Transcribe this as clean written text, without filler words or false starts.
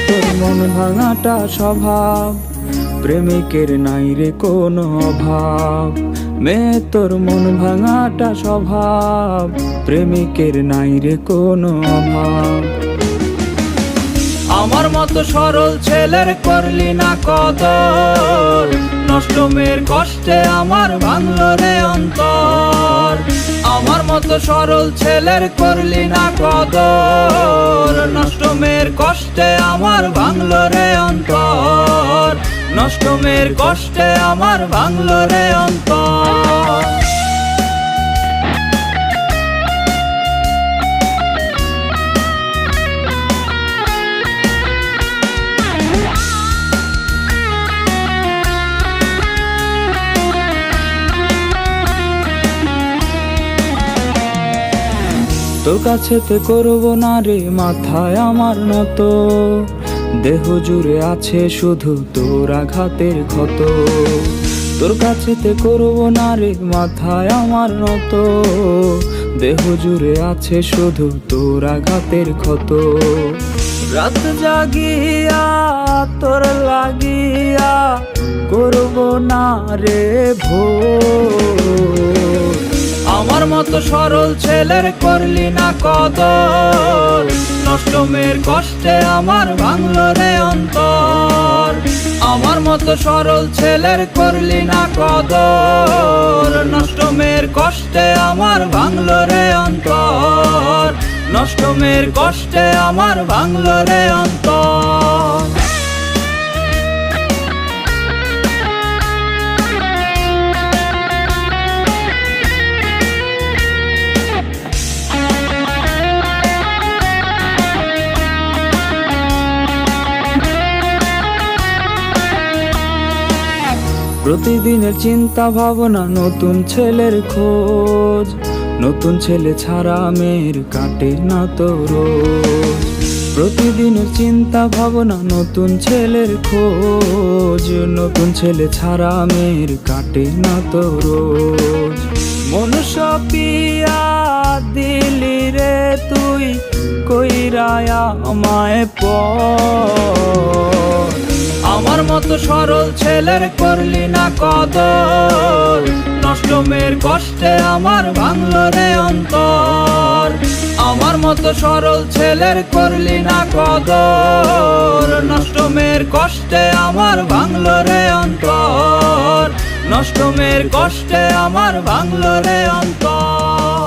তোর মন ভাঙাটা স্বভাব, প্রেমিকের নাই রে কোনো অভাব। মেয়ে তোর মন ভাঙাটা স্বভাব, প্রেমিকের নাই রে কোনো অভাব। আমার মতো সরল ছেলের করলি না কদর, নষ্ট মেয়ের কষ্টে আমার ভাঙলো রে অন্তর। আমার মতো সরল ছেলের করলি না কদর, নষ্ট মেয়ের কষ্টে আমার ভাঙলো রে অন্তর। নষ্ট মেয়ের কষ্টে আমার ভাঙলো রে অন্তর। তোর কাছেতে করবো না রে মাথায় আমার নত, দেহ জুড়ে আছে শুধু তোর আঘাতের ক্ষত। তোর কাছেতে করবো না রে মাথায় আমার নত, দেহ জুড়ে আছে শুধু তোর আঘাতের ক্ষত। রাত জাগিয়া তোর লাগিয়া করবো না রে ভোর। আমার মতো সরল ছেলের করলি না কদর, নষ্ট মেয়ের কষ্টে আমার ভাঙলো রে অন্তর। আমার মতো সরল ছেলের করলি না কদর, নষ্ট মেয়ের কষ্টে আমার ভাঙলো রে অন্তর। নষ্ট মেয়ের কষ্টে আমার ভাঙলো রে অন্তর। প্রতিদিনের চিন্তা ভাবনা নতুন ছেলের খোঁজ, নতুন ছেলে ছাড়া মেয়ের কাটে না তো রোজ। প্রতিদিনের চিন্তা ভাবনা নতুন ছেলের খোঁজ, নতুন ছেলে ছাড়া মেয়ের কাটে না তো রোজ। মনুষ্য পিয়া দিলি রে তুই কইরায়া আমায় পর। আমার মতো সরল ছেলের করলি না কদর, নষ্ট মেয়ের কষ্টে আমার ভাঙলো রে অন্তর। আমার মতো সরল ছেলের করলি না কদর, নষ্ট মেয়ের কষ্টে আমার ভাঙলো রে অন্তর। নষ্ট মেয়ের কষ্টে আমার ভাঙলো রে অন্তর।